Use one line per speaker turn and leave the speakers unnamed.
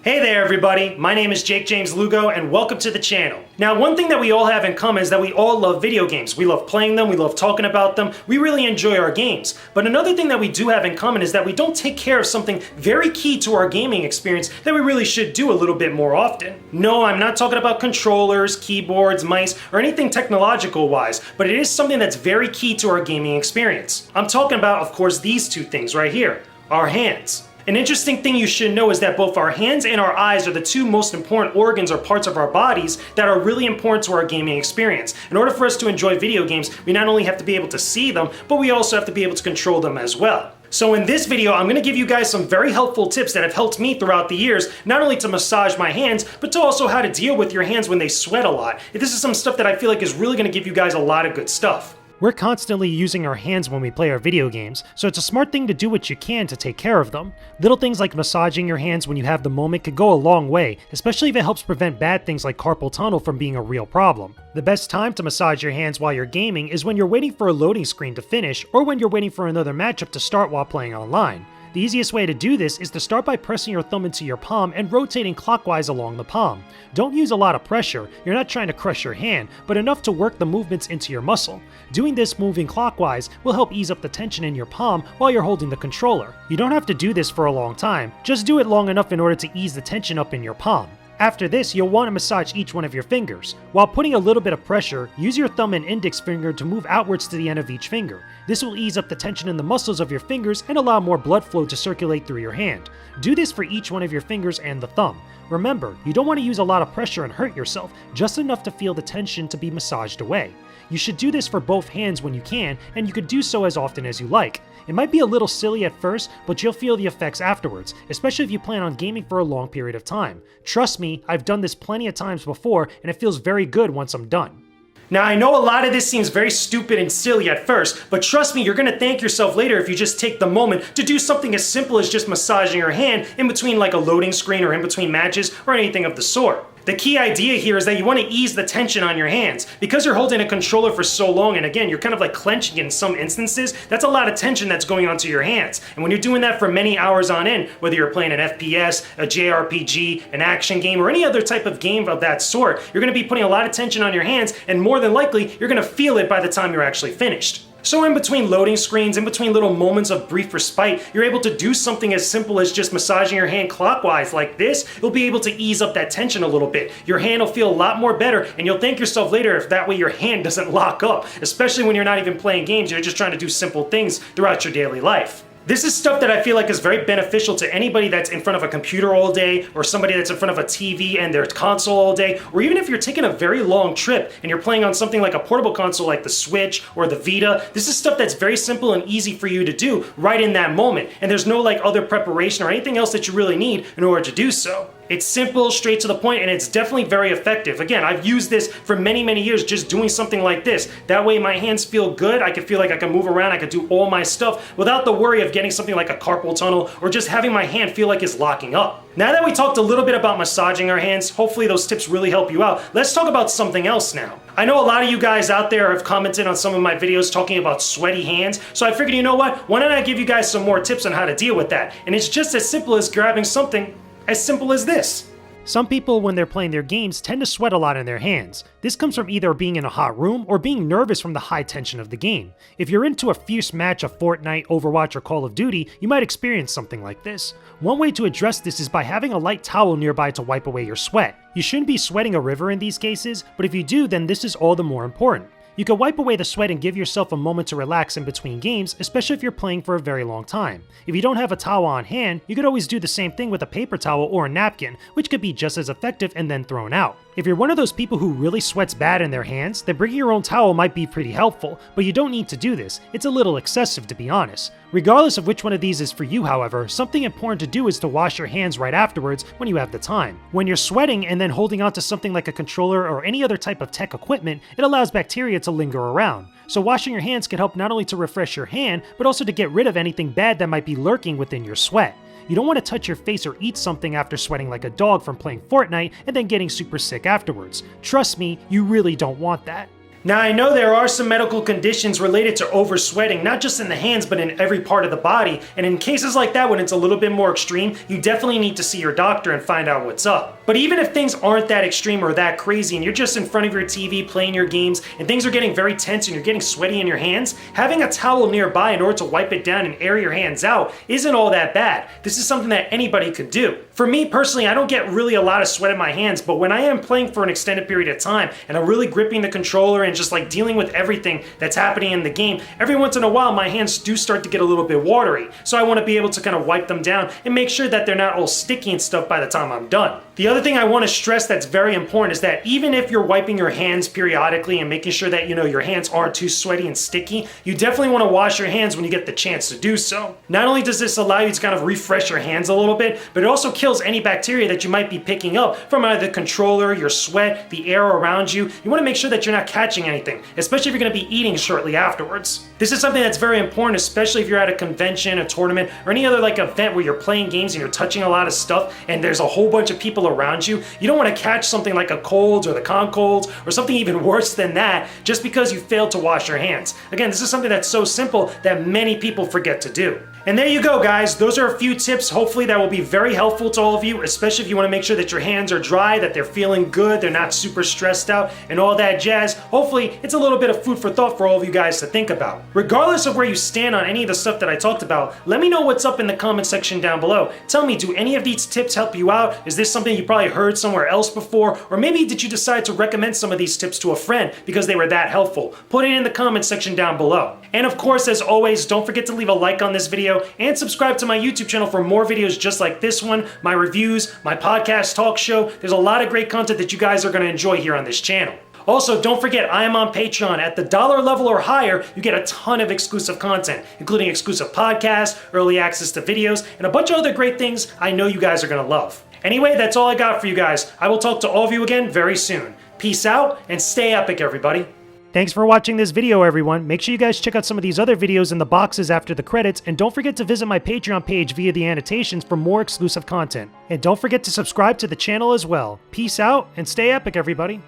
Hey there everybody, my name is Jakejames Lugo and welcome to the channel. Now one thing that we all have in common is that we all love video games. We love playing them, we love talking about them, we really enjoy our games. But another thing that we do have in common is that we don't take care of something very key to our gaming experience that we really should do a little bit more often. No, I'm not talking about controllers, keyboards, mice, or anything technological wise, but it is something that's very key to our gaming experience. I'm talking about, of course, these two things right here, our hands. An interesting thing you should know is that both our hands and our eyes are the two most important organs or parts of our bodies that are really important to our gaming experience. In order for us to enjoy video games, we not only have to be able to see them, but we also have to be able to control them as well. So in this video, I'm going to give you guys some very helpful tips that have helped me throughout the years, not only to massage my hands, but to also how to deal with your hands when they sweat a lot. This is some stuff that I feel like is really going to give you guys a lot of good stuff.
We're constantly using our hands when we play our video games, so it's a smart thing to do what you can to take care of them. Little things like massaging your hands when you have the moment could go a long way, especially if it helps prevent bad things like carpal tunnel from being a real problem. The best time to massage your hands while you're gaming is when you're waiting for a loading screen to finish, or when you're waiting for another matchup to start while playing online. The easiest way to do this is to start by pressing your thumb into your palm and rotating clockwise along the palm. Don't use a lot of pressure, you're not trying to crush your hand, but enough to work the movements into your muscle. Doing this moving clockwise will help ease up the tension in your palm while you're holding the controller. You don't have to do this for a long time, just do it long enough in order to ease the tension up in your palm. After this, you'll want to massage each one of your fingers. While putting a little bit of pressure, use your thumb and index finger to move outwards to the end of each finger. This will ease up the tension in the muscles of your fingers and allow more blood flow to circulate through your hand. Do this for each one of your fingers and the thumb. Remember, you don't want to use a lot of pressure and hurt yourself, just enough to feel the tension to be massaged away. You should do this for both hands when you can, and you could do so as often as you like. It might be a little silly at first, but you'll feel the effects afterwards, especially if you plan on gaming for a long period of time. Trust me, I've done this plenty of times before, and it feels very good once I'm done.
Now I know a lot of this seems very stupid and silly at first, but trust me, you're going to thank yourself later if you just take the moment to do something as simple as just massaging your hand in between like a loading screen or in between matches or anything of the sort. The key idea here is that you want to ease the tension on your hands. Because you're holding a controller for so long, and again, you're kind of like clenching in some instances, that's a lot of tension that's going onto your hands. And when you're doing that for many hours on end, whether you're playing an FPS, a JRPG, an action game, or any other type of game of that sort, you're going to be putting a lot of tension on your hands, and more than likely, you're going to feel it by the time you're actually finished. So in between loading screens, in between little moments of brief respite, you're able to do something as simple as just massaging your hand clockwise like this. You'll be able to ease up that tension a little bit. Your hand will feel a lot more better, and you'll thank yourself later if that way your hand doesn't lock up, especially when you're not even playing games, you're just trying to do simple things throughout your daily life. This is stuff that I feel like is very beneficial to anybody that's in front of a computer all day, or somebody that's in front of a TV and their console all day, or even if you're taking a very long trip and you're playing on something like a portable console like the Switch or the Vita. This is stuff that's very simple and easy for you to do right in that moment, and there's no like other preparation or anything else that you really need in order to do so. It's simple, straight to the point, and it's definitely very effective. Again, I've used this for many, many years, just doing something like this. That way my hands feel good, I can feel like I can move around, I can do all my stuff without the worry of getting something like a carpal tunnel or just having my hand feel like it's locking up. Now that we talked a little bit about massaging our hands, hopefully those tips really help you out. Let's talk about something else now. I know a lot of you guys out there have commented on some of my videos talking about sweaty hands, so I figured, you know what, why don't I give you guys some more tips on how to deal with that? And it's just as simple as grabbing something as simple as this.
Some people, when they're playing their games, tend to sweat a lot in their hands. This comes from either being in a hot room or being nervous from the high tension of the game. If you're into a fierce match of Fortnite, Overwatch, or Call of Duty, you might experience something like this. One way to address this is by having a light towel nearby to wipe away your sweat. You shouldn't be sweating a river in these cases, but if you do, then this is all the more important. You can wipe away the sweat and give yourself a moment to relax in between games, especially if you're playing for a very long time. If you don't have a towel on hand, you could always do the same thing with a paper towel or a napkin, which could be just as effective and then thrown out. If you're one of those people who really sweats bad in their hands, then bringing your own towel might be pretty helpful, but you don't need to do this. It's a little excessive, to be honest. Regardless of which one of these is for you, however, something important to do is to wash your hands right afterwards when you have the time. When you're sweating and then holding onto something like a controller or any other type of tech equipment, it allows bacteria to linger around. So washing your hands can help not only to refresh your hand, but also to get rid of anything bad that might be lurking within your sweat. You don't want to touch your face or eat something after sweating like a dog from playing Fortnite and then getting super sick afterwards. Trust me, you really don't want that.
Now, I know there are some medical conditions related to oversweating, not just in the hands, but in every part of the body. And in cases like that, when it's a little bit more extreme, you definitely need to see your doctor and find out what's up. But even if things aren't that extreme or that crazy, and you're just in front of your TV playing your games, and things are getting very tense and you're getting sweaty in your hands, having a towel nearby in order to wipe it down and air your hands out isn't all that bad. This is something that anybody could do. For me personally, I don't get really a lot of sweat in my hands, but when I am playing for an extended period of time, and I'm really gripping the controller and just like dealing with everything that's happening in the game, every once in a while my hands do start to get a little bit watery. So I want to be able to kind of wipe them down and make sure that they're not all sticky and stuff by the time I'm done. The other thing I want to stress that's very important is that even if you're wiping your hands periodically and making sure that your hands aren't too sweaty and sticky, you definitely want to wash your hands when you get the chance to do so. Not only does this allow you to kind of refresh your hands a little bit, but it also kills any bacteria that you might be picking up from either the controller, your sweat, the air around you. You want to make sure that you're not catching anything, especially if you're going to be eating shortly afterwards. This is something that's very important, especially if you're at a convention, a tournament, or any other like event where you're playing games and you're touching a lot of stuff and there's a whole bunch of people around you. You don't want to catch something like a cold or the con colds or something even worse than that just because you failed to wash your hands. Again, this is something that's so simple that many people forget to do. And there you go, guys. Those are a few tips, hopefully that will be very helpful to all of you, especially if you want to make sure that your hands are dry, that they're feeling good, they're not super stressed out, and all that jazz. Hopefully, it's a little bit of food for thought for all of you guys to think about. Regardless of where you stand on any of the stuff that I talked about, let me know what's up in the comment section down below. Tell me, do any of these tips help you out? Is this something you probably heard somewhere else before? Or maybe did you decide to recommend some of these tips to a friend because they were that helpful? Put it in the comment section down below. And of course, as always, don't forget to leave a like on this video and subscribe to my YouTube channel for more videos just like this one, my reviews, my podcast talk show. There's a lot of great content that you guys are going to enjoy here on this channel. Also, don't forget, I am on Patreon. At the dollar level or higher, you get a ton of exclusive content, including exclusive podcasts, early access to videos, and a bunch of other great things I know you guys are going to love. Anyway, that's all I got for you guys. I will talk to all of you again very soon. Peace out, and stay epic, everybody.
Thanks for watching this video, everyone. Make sure you guys check out some of these other videos in the boxes after the credits, and don't forget to visit my Patreon page via the annotations for more exclusive content. And don't forget to subscribe to the channel as well. Peace out, and stay epic, everybody.